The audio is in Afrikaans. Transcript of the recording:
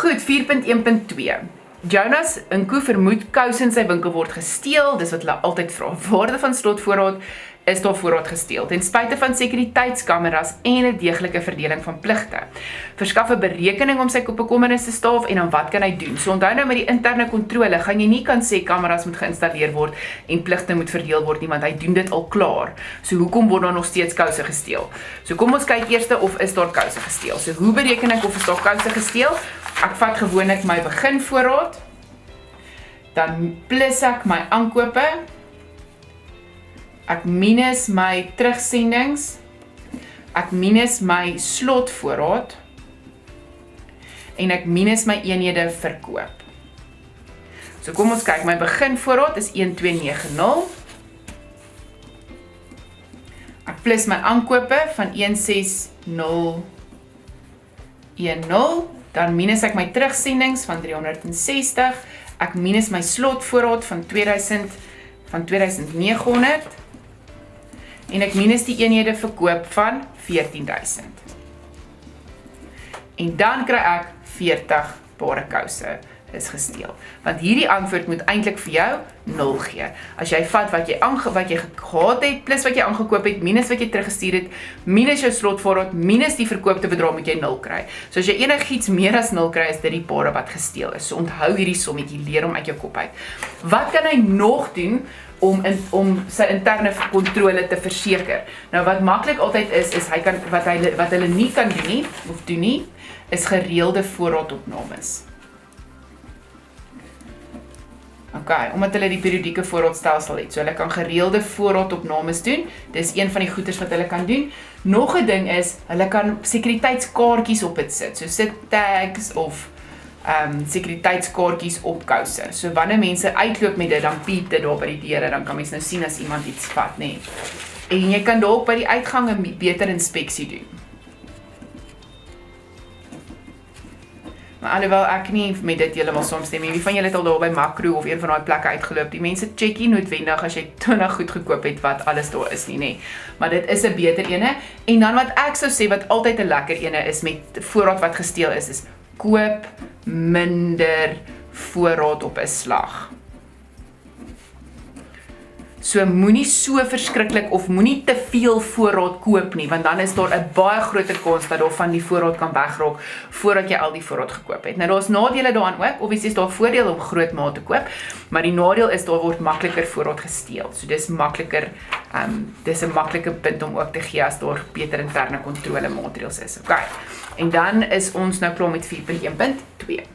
Goed, 4.1.2. Jonas Nku vermoed kouse in sy winkel word gesteel, dis wat hulle altyd vra. Waarde van slotvoorraad is daar voorraad gesteel, ten spyte van sekuriteitskameras en 'n deeglike verdeling van pligte. Verskaf 'n berekening om sy bekommernis te staaf en dan wat kan hy doen? So onthou nou met die interne kontrole, gaan jy nie kan sê kameras moet geïnstalleer word en pligte moet verdeel word nie, want hy doen dit al klaar. So hoekom word daar nog steeds kouse gesteel? So kom ons kyk eers of is daar kouse gesteel. So hoe bereken ek of is daar kouse gesteel? Ek vat gewoonlik my beginvoorraad, dan plus ek my aankope, ek minus my terugsendings, ek minus my slotvoorraad, en ek minus my eenhede verkoop. So kom ons kyk, my beginvoorraad is 1290, ek plus my aankope van 16010, dan minus ek my terugsendings van 360, ek minus my slotvoorraad van 2900, en ek minus die eenhede verkoop van 14000. En dan kry ek 40 pare kouse is gesteel. Want hierdie antwoord moet eintlik vir jou 0 gee. As jy vat wat jy gehad het, plus wat jy aangekoop het, minus wat jy teruggestuur het, minus jou slotvoorraad, minus die verkoopte bedrag moet jy 0 kry. So as jy enigiets meer as 0 kry, is dit die pare wat gesteel is. So onthou hierdie sommetjie, leer hom uit jou kop uit. Wat kan hy nog doen om sy interne kontrole te verseker? Nou wat maklik altyd is hy kan wat hulle nie kan doen nie of doen nie, is gereelde voorraadopnames. Okay, omdat hulle die periodieke voorraadstelsel het, so hulle kan gereelde voorraadopnames doen. Dis een van die goeders wat hulle kan doen. Nog 'n ding is, hulle kan sekuriteitskaartjies op dit sit, so sit tags of sekuriteitskaartjies op kouse. So wanneer mense uitloop met dit, dan piep dit daar by die deure, dan kan mens nou sien as iemand iets vat, nê. En jy kan dalk by die uitgang 'n beter inspeksie doen. Maar alhoewel ek nie met dit heeltemal saamstem nie, wie van julle het al daar by Makro of een van daai plekke uitgeloop? Die mense check nie noodwendig as jy 20 goed gekoop het wat alles daar is nie, nê. Maar dit is 'n beter ene. En dan wat ek sou sê wat altyd 'n lekker ene is met voorraad wat gesteel is koop minder voorraad op 'n slag. So moenie so verskriklik of moenie te veel voorraad koop nie, want dan is daar 'n baie groter kans dat daar van die voorraad kan wegraak voordat jy al die voorraad gekoop het. Nou daar's nadele daaraan ook. Obviously is daar voordele om groot maat te koop, maar die nadeel is daar word makliker voorraad gesteel. So dis makliker, dis 'n maklike punt om ook te gee as daar beter interne kontrole maatreëls is. Okay. En dan is ons nou klaar met 4.1.2.